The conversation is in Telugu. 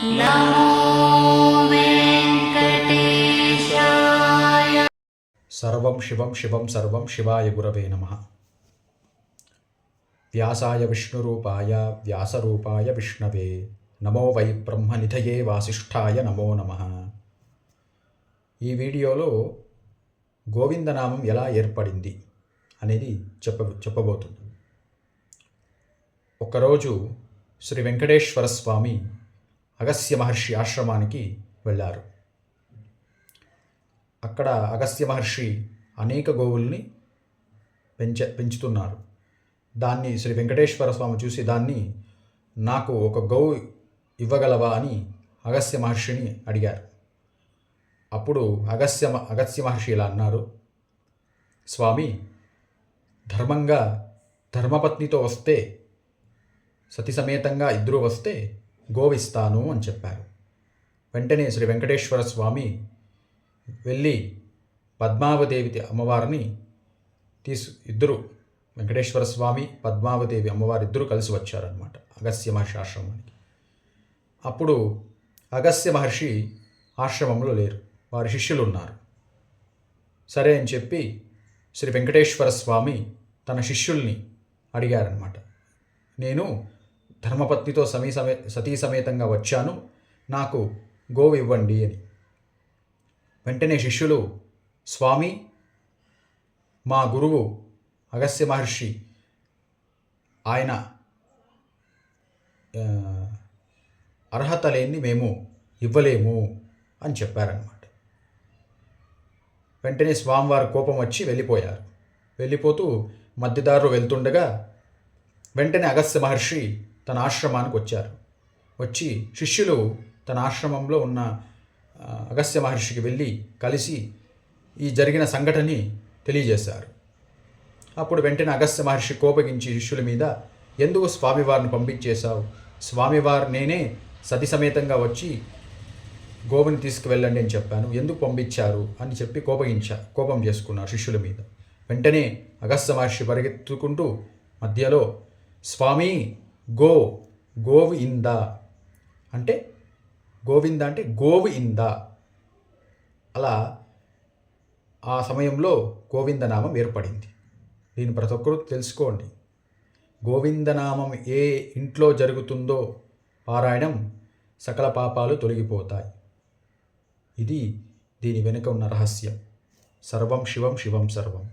నమో వెంకటేశాయ. సర్వం శివం శివం సర్వం శివాయ గురవే నమః. వ్యాసాయ విష్ణురూపాయ వ్యాసరూపాయ విష్ణవే నమో వై బ్రహ్మనిధయే వాసిష్ఠాయ నమో నమః. ఈ వీడియోలో గోవిందనామం ఎలా ఏర్పడింది అనేది చెప్పబోతుంది. ఒకరోజు శ్రీ వెంకటేశ్వర స్వామి అగస్త్య మహర్షి ఆశ్రమానికి వెళ్ళారు. అక్కడ అగస్త్య మహర్షి అనేక గోవుల్ని పెంచుతున్నారు. దాన్ని శ్రీ వెంకటేశ్వర స్వామి చూసి దాన్ని నాకు ఒక గోవు ఇవ్వగలవా అని అగస్త్య మహర్షిని అడిగారు. అప్పుడు అగస్త్య మహర్షి ఇలా అన్నారు, స్వామి, ధర్మంగా ధర్మపత్నితో వస్తే, సతి సమేతంగా ఇద్దరూ వస్తే గోవిస్తాను అని చెప్పారు. వెంటనే శ్రీ వెంకటేశ్వర స్వామి వెళ్ళి పద్మావదేవి అమ్మవారిని ఇద్దరు వెంకటేశ్వర స్వామి పద్మావదేవి అమ్మవారి ఇద్దరు కలిసి వచ్చారనమాట అగస్త్య మహర్షి ఆశ్రమానికి. అప్పుడు అగస్త్య మహర్షి ఆశ్రమంలో లేరు, వారి శిష్యులు ఉన్నారు. సరే అని చెప్పి శ్రీ వెంకటేశ్వర స్వామి తన శిష్యుల్ని అడిగారనమాట, నేను ధర్మపత్నితో సతీ సమేతంగా వచ్చాను, నాకు గోవు ఇవ్వండి అని. వెంటనే శిష్యులు, స్వామి, మా గురువు అగస్త్య మహర్షి ఆయన అర్హత లేని మేము ఇవ్వలేము అని చెప్పారన్నమాట. వెంటనే స్వామివారి కోపం వచ్చి వెళ్ళిపోయారు. వెళ్ళిపోతూ మధ్యదారిలో వెళ్తుండగా వెంటనే అగస్త్య మహర్షి తన ఆశ్రమానికి వచ్చారు. వచ్చి శిష్యులు తన ఆశ్రమంలో ఉన్న అగస్త్య మహర్షికి వెళ్ళి కలిసి ఈ జరిగిన సంఘటనని తెలియజేశారు. అప్పుడు వెంటనే అగస్త్య మహర్షి కోపగించి శిష్యుల మీద, ఎందుకు స్వామివారిని పంపించేశావు? స్వామివారు నేనే సతి సమేతంగా వచ్చి గోవుని తీసుకువెళ్ళండి అని చెప్పాను, ఎందుకు పంపించారు అని చెప్పి కోపం చేసుకున్నారు శిష్యుల మీద. వెంటనే అగస్త్య మహర్షి పరిగెత్తుకుంటూ మధ్యలో, స్వామి, గోవు ఇందా అంటే గోవింద అంటే గోవు ఇందా, అలా ఆ సమయంలో గోవిందనామం ఏర్పడింది. దీన్ని ప్రతి ఒక్కరూ తెలుసుకోండి. గోవిందనామం ఏ ఇంట్లో జరుగుతుందో పారాయణం సకల పాపాలు తొలగిపోతాయి. ఇది దీని వెనుక ఉన్న రహస్యం. సర్వం శివం శివం సర్వం.